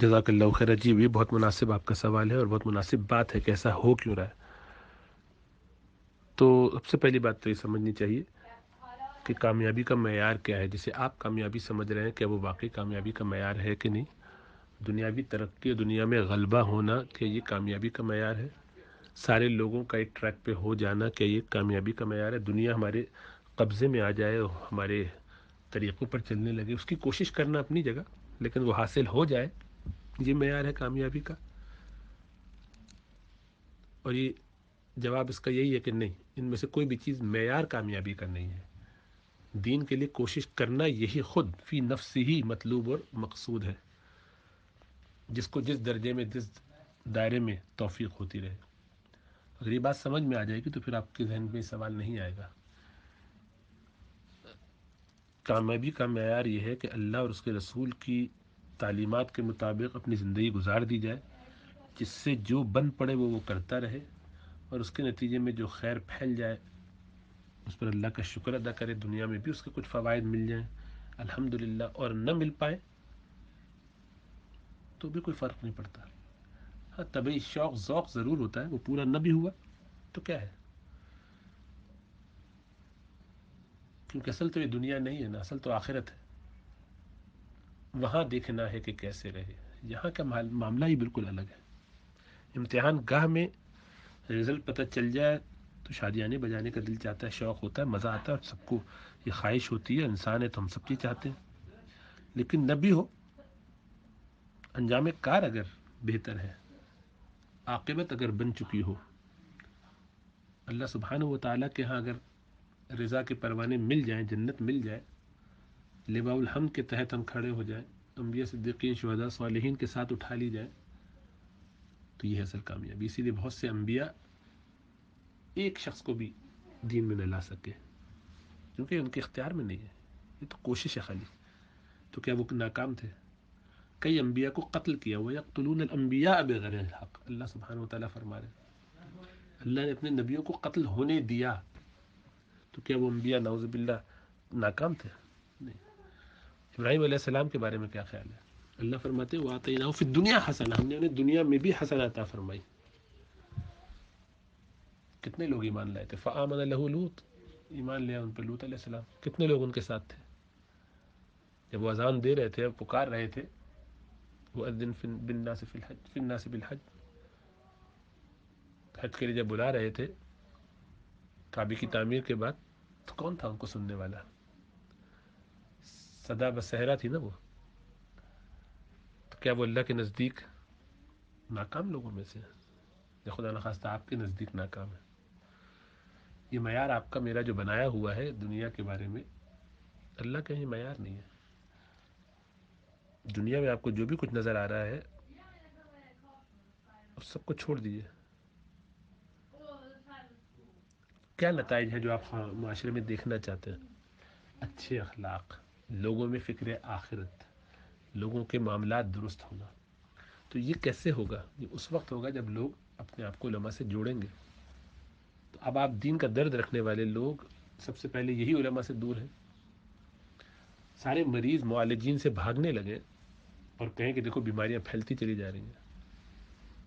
جزاک اللہ خیر جی، یہ بہت مناسب آپ کا سوال ہے اور بہت مناسب بات ہے کہ ایسا ہو کیوں رہا ہے. تو سب سے پہلی بات تو یہ سمجھنی چاہیے کہ کامیابی کا معیار کیا ہے. جسے آپ کامیابی سمجھ رہے ہیں کیا وہ واقعی کامیابی کا معیار ہے کہ نہیں. دنیاوی ترقی اور دنیا میں غلبہ ہونا کیا یہ کامیابی کا معیار ہے. سارے لوگوں کا ایک ٹریک پہ ہو جانا کیا یہ کامیابی کا معیار ہے. دنیا ہمارے قبضے میں آ جائے اور ہمارے طریقوں پر چلنے لگے، اس کی کوشش کرنا اپنی جگہ، لیکن وہ حاصل ہو جائے، یہ معیار ہے کامیابی کا. اور یہ جواب اس کا یہی ہے کہ نہیں، ان میں سے کوئی بھی چیز معیار کامیابی کا نہیں ہے. دین کے لیے کوشش کرنا یہی خود فی نفس ہی مطلوب اور مقصود ہے، جس کو جس درجے میں جس دائرے میں توفیق ہوتی رہے. اگر یہ بات سمجھ میں آ جائے گی تو پھر آپ کے ذہن میں سوال نہیں آئے گا. کامیابی کا معیار یہ ہے کہ اللہ اور اس کے رسول کی تعلیمات کے مطابق اپنی زندگی گزار دی جائے، جس سے جو بن پڑے وہ کرتا رہے، اور اس کے نتیجے میں جو خیر پھیل جائے اس پر اللہ کا شکر ادا کرے، دنیا میں بھی اس کے کچھ فوائد مل جائیں الحمدللہ، اور نہ مل پائے تو بھی کوئی فرق نہیں پڑتا. ہاں طبعی شوق ذوق ضرور ہوتا ہے، وہ پورا نہ بھی ہوا تو کیا ہے، کیونکہ اصل تو یہ دنیا نہیں ہے نا، اصل تو آخرت ہے. وہاں دیکھنا ہے کہ کیسے رہے. یہاں کا معاملہ ہی بالکل الگ ہے. امتحان گاہ میں رزلٹ پتہ چل جائے تو شادیانے بجانے کا دل چاہتا ہے، شوق ہوتا ہے، مزہ آتا ہے، اور سب کو یہ خواہش ہوتی ہے. انسان ہے تو ہم سب چیز چاہتے ہیں. لیکن نہ بھی ہو، انجام کار اگر بہتر ہے، عاقبت اگر بن چکی ہو، اللہ سبحانہ و تعالیٰ کے ہاں اگر رضا کے پروانے مل جائیں، جنت مل جائے، لواء الحمد کے تحت ہم کھڑے ہو جائیں، انبیاء صدیقین شہداء صالحین کے ساتھ اٹھا لی جائے، تو یہ ہے اصل کامیابی. اسی لیے بہت سے انبیاء ایک شخص کو بھی دین میں نہ لا سکے، کیونکہ ان کے اختیار میں نہیں ہے، یہ تو کوشش ہے خالی. تو کیا وہ ناکام تھے؟ کئی انبیاء کو قتل کیا ہوا، یقتلون الانبیاء بغیر الحق، اللہ سبحانہ و تعالیٰ فرما رہے ہیں اللہ نے اپنے نبیوں کو قتل ہونے دیا. تو کیا وہ انبیاء نعوذ باللہ ناکام تھے؟ نہیں. ابراہیم علیہ السلام کے بارے میں کیا خیال ہے؟ اللہ فرماتے ہیں وَآتَيْنَاهُ فِي الدُّنْيَا حَسَنَةً، ہم نے انہیں دنیا میں بھی حسنہ عطا فرمائی. کتنے لوگ ایمان لائے تھے؟ فآمن لہ لوط، ایمان لیا ان پہ لوط علیہ السلام. کتنے لوگ ان کے ساتھ تھے؟ جب وہ اذان دے رہے تھے، پکار رہے تھے، وَأَذِّن فِي النَّاسِ بِالْحَجِّ، حج کے لیے جب بلا رہے تھے کعبے کی تعمیر کے بعد، تو کون تھا ان کو سننے والا؟ صدا بصہرا تھی نا وہ. تو کیا وہ اللہ کے نزدیک ناکام لوگوں میں سے، یا خدا نخواستہ آپ کے نزدیک ناکام ہے؟ یہ معیار آپ کا میرا جو بنایا ہوا ہے دنیا کے بارے میں، اللہ کا یہ معیار نہیں ہے. دنیا میں آپ کو جو بھی کچھ نظر آ رہا ہے اس سب کو چھوڑ دیجیے. کیا نتائج ہے جو آپ معاشرے میں دیکھنا چاہتے ہیں؟ اچھے اخلاق، لوگوں میں فکر آخرت، لوگوں کے معاملات درست ہونا. تو یہ کیسے ہوگا؟ یہ اس وقت ہوگا جب لوگ اپنے آپ کو علماء سے جوڑیں گے. تو اب آپ دین کا درد رکھنے والے لوگ سب سے پہلے یہی علماء سے دور ہیں. سارے مریض معالجین سے بھاگنے لگے اور کہیں کہ دیکھو بیماریاں پھیلتی چلی جا رہی ہیں.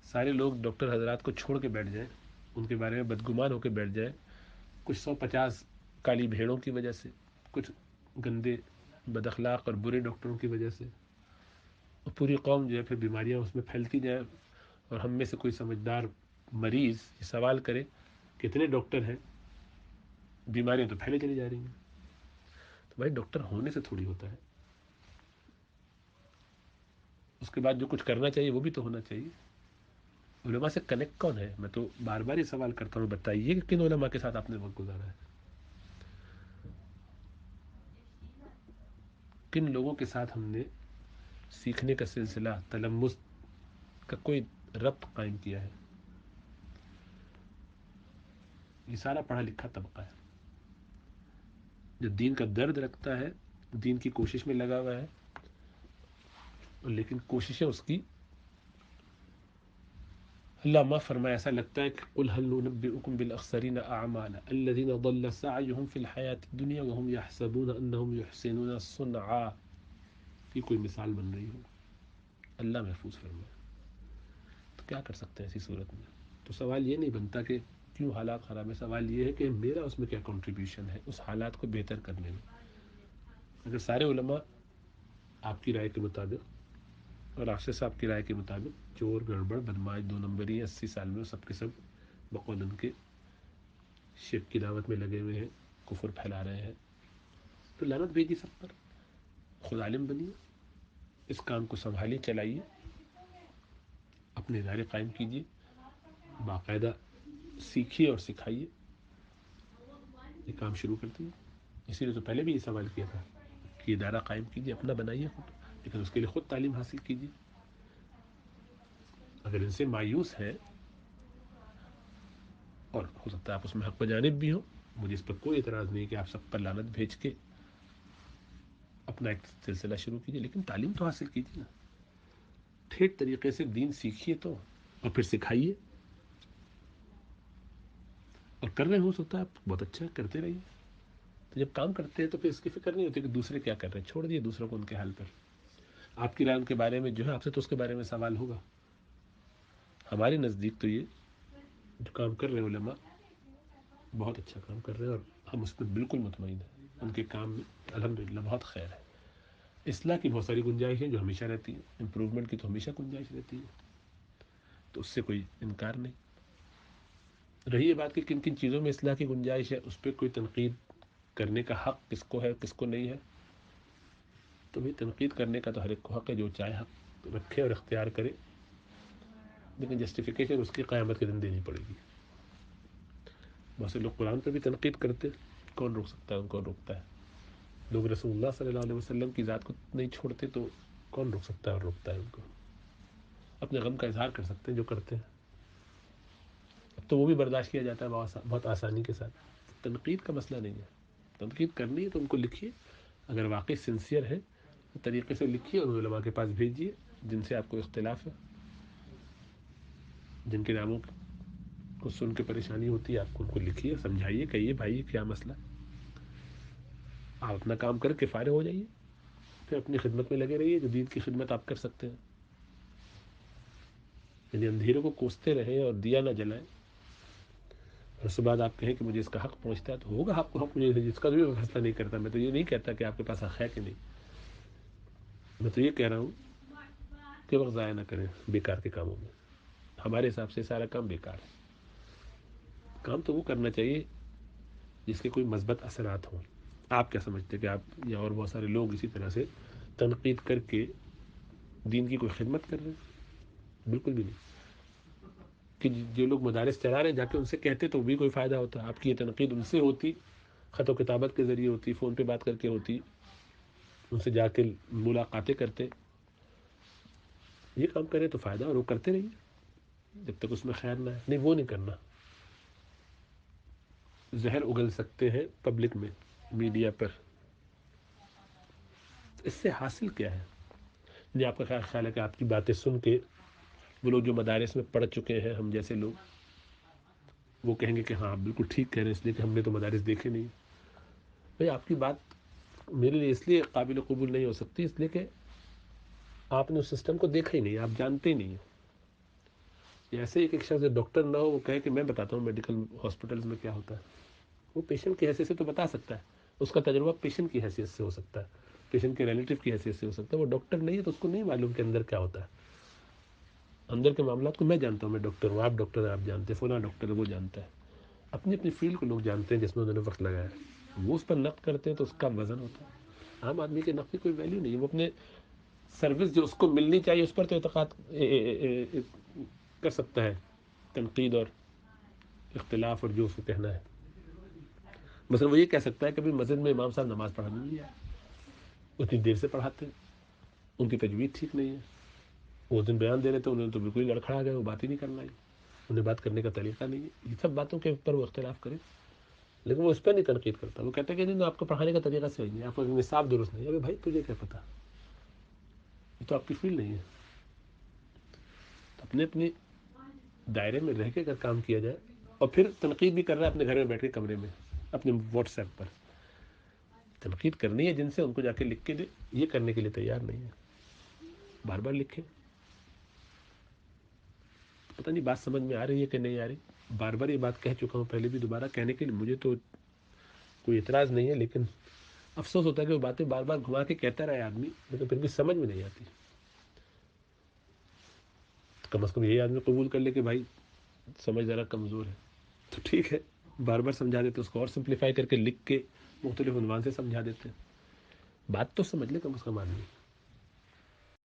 سارے لوگ ڈاکٹر حضرات کو چھوڑ کے بیٹھ جائیں، ان کے بارے میں بدگمان ہو کے بیٹھ جائیں، کچھ 150 کالی بھیڑوں کی وجہ سے، کچھ گندے بد اخلاق اور برے ڈاکٹروں کی وجہ سے، اور پوری قوم جو ہے پھر بیماریاں اس میں پھیلتی جائیں. اور ہم میں سے کوئی سمجھدار مریض یہ سوال کرے کتنے ڈاکٹر ہیں، بیماریاں تو پھیلے چلی جا رہی ہیں. تو بھائی ڈاکٹر ہونے سے تھوڑی ہوتا ہے، اس کے بعد جو کچھ کرنا چاہیے وہ بھی تو ہونا چاہیے. علماء سے کنیکٹ کون ہے؟ میں تو بار بار یہ سوال کرتا ہوں، بتائیے کہ کن علماء کے ساتھ آپ نے وقت گزارا ہے، کن لوگوں کے ساتھ ہم نے سیکھنے کا سلسلہ، تلمس کا کوئی ربط قائم کیا ہے. یہ سارا پڑھا لکھا طبقہ ہے جو دین کا درد رکھتا ہے، دین کی کوشش میں لگا ہوا ہے، لیکن کوششیں اس کی اللہ ما فرمایا. ایسا لگتا ہے کہ قل هل ننبئكم بالاخسرین اعمالا الذين ضل سعيهم في الحياة الدنيا وهم يحسبون انهم يحسنون صنعا. کی کوئی مثال بن رہی ہو؟ اللہ محفوظ فرمائے. تو کیا کر سکتے ہیں ایسی صورت میں؟ تو سوال یہ نہیں بنتا کہ کیوں حالات خراب ہے، سوال یہ ہے کہ میرا اس میں کیا کنٹریبیوشن ہے اس حالات کو بہتر کرنے میں. اگر سارے علماء آپ کی رائے کے مطابق اور آفسر صاحب کی رائے کے مطابق چور گڑبڑ بدماش 2 نمبری 80 سال میں سب کے سب بقول ان کے شرک کی دعوت میں لگے ہوئے ہیں، کفر پھیلا رہے ہیں، تو لعنت بھیجی سب پر. خود عالم بنیے، اس کام کو سنبھالیے، چلائیے، اپنے ادارے قائم کیجیے، باقاعدہ سیکھیے اور سکھائیے، یہ کام شروع کر دیجیے. اسی لیے تو پہلے بھی یہ سوال کیا تھا کہ ادارہ قائم کیجیے، اپنا بنائیے خود، لیکن اس کے لیے خود تعلیم حاصل کیجیے. اگر ان سے مایوس ہیں اور ہو سکتا ہے آپ اس میں حق بجانب بھی ہوں، مجھے اس پر کوئی اعتراض نہیں کہ آپ سب پر لعنت بھیج کے اپنا ایک سلسلہ شروع کیجیے، لیکن تعلیم تو حاصل کیجیے نا، ٹھیک طریقے سے دین سیکھیے تو، اور پھر سکھائیے. اور کر رہے ہو سکتا ہے آپ بہت اچھا کرتے رہیے. تو جب کام کرتے ہیں تو پھر اس کی فکر نہیں ہوتی کہ دوسرے کیا کر رہے ہیں، چھوڑ دیے دوسروں کو ان کے حال پر. آپ کی رائے ان کے بارے میں جو ہے، آپ سے تو اس کے بارے میں سوال ہوگا. ہمارے نزدیک تو یہ جو کام کر رہے ہیں علماء بہت اچھا کام کر رہے ہیں، اور ہم اس پر بالکل مطمئن ہیں. ان کے کام میں الحمدللہ بہت خیر ہے. اصلاح کی بہت ساری گنجائش ہیں جو ہمیشہ رہتی ہیں، امپروومنٹ کی تو ہمیشہ گنجائش رہتی ہے، تو اس سے کوئی انکار نہیں. رہی یہ بات کہ کن کن چیزوں میں اصلاح کی گنجائش ہے، اس پہ کوئی تنقید کرنے کا حق کس کو ہے کس کو نہیں ہے، تو بھی تنقید کرنے کا تو ہر ایک کو حق ہے، جو چاہے حق رکھے اور اختیار کرے، لیکن جسٹیفیکیشن اس کی قیامت کے دن دینی پڑے گی. بہت سے لوگ قرآن پہ بھی تنقید کرتے، کون روک سکتا ہے ان کو، روکتا ہے. لوگ رسول اللہ صلی اللہ علیہ وسلم کی ذات کو نہیں چھوڑتے تو کون روک سکتا ہے اور روکتا ہے ان کو. اپنے غم کا اظہار کر سکتے ہیں جو کرتے ہیں، تو وہ بھی برداشت کیا جاتا ہے بہت آسانی کے ساتھ. تنقید کا مسئلہ نہیں ہے، تنقید کرنی ہے تو ان کو لکھیے، اگر واقعی سنسیئر ہے تو طریقے سے لکھیے اور علماء کے پاس بھیجیے جن سے آپ کو اختلاف ہے، جن کے ناموں کو سن کے پریشانی ہوتی ہے، آپ کو ان کو لکھیے، سمجھائیے، کہیے بھائی کیا مسئلہ. آپ اپنا کام کر کے فارغ ہو جائیے، پھر اپنی خدمت میں لگے رہیے جو دین کی خدمت آپ کر سکتے ہیں. یعنی اندھیروں کو کوستے رہیں اور دیا نہ جلائیں، اور اس کے بعد آپ کہیں کہ مجھے اس کا حق پہنچتا ہے، تو ہوگا آپ کو حق. مجھے جس کا بھی فیصلہ نہیں کرتا، میں تو یہ نہیں کہتا کہ آپ کے پاس حق ہے کہ نہیں، میں تو یہ کہہ رہا ہوں کہ وقت ضائع نہ کریں بیکار کے کاموں میں. ہمارے حساب سے سارا کام بیکار ہے. کام تو وہ کرنا چاہیے جس کے کوئی مثبت اثرات ہوں. آپ کیا سمجھتے ہیں کہ آپ یا اور بہت سارے لوگ اسی طرح سے تنقید کر کے دین کی کوئی خدمت کر رہے ہیں؟ بالکل بھی نہیں. کہ جو لوگ مدارس چلا رہے ہیں جا کے ان سے کہتے تو بھی کوئی فائدہ ہوتا. آپ کی یہ تنقید ان سے ہوتی، خط و کتابت کے ذریعے ہوتی، فون پہ بات کر کے ہوتی، ان سے جا کے ملاقاتیں کرتے. یہ کام کریں تو فائدہ، اور وہ کرتے رہیے جب تک اس میں خیر نہ ہے. نہیں، وہ نہیں کرنا. زہر اگل سکتے ہیں پبلک میں، میڈیا پر. اس سے حاصل کیا ہے؟ نہیں، آپ کا خیال ہے کہ آپ کی باتیں سن کے وہ لوگ جو مدارس میں پڑھ چکے ہیں، ہم جیسے لوگ، وہ کہیں گے کہ ہاں آپ بالکل ٹھیک کہہ رہے ہیں، اس لیے کہ ہم نے تو مدارس دیکھے نہیں. بھائی آپ کی بات میرے لیے اس لیے قابل قبول نہیں ہو سکتی اس لیے کہ آپ نے اس سسٹم کو دیکھا ہی نہیں، آپ جانتے ہی نہیں ہیں. ایسے ایک شخص ڈاکٹر نہ ہو، وہ کہے کہ میں بتاتا ہوں میڈیکل ہاسپٹلز میں کیا ہوتا ہے. وہ پیشنٹ کی حیثیت سے تو بتا سکتا ہے، اس کا تجربہ پیشنٹ کی حیثیت سے ہو سکتا ہے، پیشنٹ کے ریلیٹیو کی حیثیت سے ہو سکتا ہے. وہ ڈاکٹر نہیں ہے تو اس کو نہیں معلوم کہ اندر کیا ہوتا ہے. اندر کے معاملات کو میں جانتا ہوں، میں ڈاکٹر ہوں، آپ ڈاکٹر ہیں، آپ جانتے ہیں، فلاں ڈاکٹر ہے وہ جانتا ہے. اپنی اپنی فیلڈ کو لوگ جانتے ہیں جس میں انہوں نے وقت لگایا ہے. وہ اس پر نقد کرتے ہیں تو اس کا وزن ہوتا ہے. عام آدمی کے نقد کی کوئی ویلیو نہیں ہے. وہ اپنے سروس جو اس کو ملنی چاہیے اس پر تو اعتقاد کر سکتا ہے، تنقید اور اختلاف اور جو اس کو کہنا ہے. مثلا وہ یہ کہہ سکتا ہے کہ مسجد میں امام صاحب نماز پڑھانے نہیں آئے، اتنی دیر سے پڑھاتے ہیں، ان کی تجوید ٹھیک نہیں ہے. وہ دن بیان دے رہے تھے، انہوں نے تو بالکل ہی لڑکھڑا گئے، وہ بات ہی نہیں کرنا ہے، انہیں بات کرنے کا طریقہ نہیں ہے. یہ سب باتوں کے اوپر وہ اختلاف کرے، لیکن وہ اس پہ نہیں تنقید کرتا. وہ کہتا ہے کہ نہیں آپ کو پڑھانے کا طریقہ صحیح نہیں ہے، آپ کا نصاب درست نہیں ہے. ابھی بھائی تجھے کیا پتہ، یہ تو آپ کی فیلڈ نہیں ہے. اپنے اپنے دائرے میں رہ کے اگر کام کیا جائے، اور پھر تنقید بھی کر رہا ہے اپنے گھر میں بیٹھ کے کمرے میں اپنے واٹس ایپ پر تنقید کرنی ہے جن سے، ان کو جا کے لکھ کے دے. یہ کرنے کے لیے تیار نہیں ہے. بار بار لکھیں، پتہ نہیں بات سمجھ میں آ رہی ہے کہ نہیں آ رہی. بار بار یہ بات کہہ چکا ہوں پہلے بھی، دوبارہ کہنے کے لیے مجھے تو کوئی اعتراض نہیں ہے، لیکن افسوس ہوتا ہے کہ وہ باتیں بار بار گھما کے کہتا رہے آدمی لیکن پھر بھی سمجھ میں نہیں آتی. کم از کم یہی آدمی قبول کر لے کہ بھائی سمجھ ذرا کمزور ہے، تو ٹھیک ہے بار بار سمجھا دیتے، اس کو اور سمپلیفائی کر کے لکھ کے مختلف عنوان سے سمجھا دیتے. بات تو سمجھ لے کم از کم آدمی.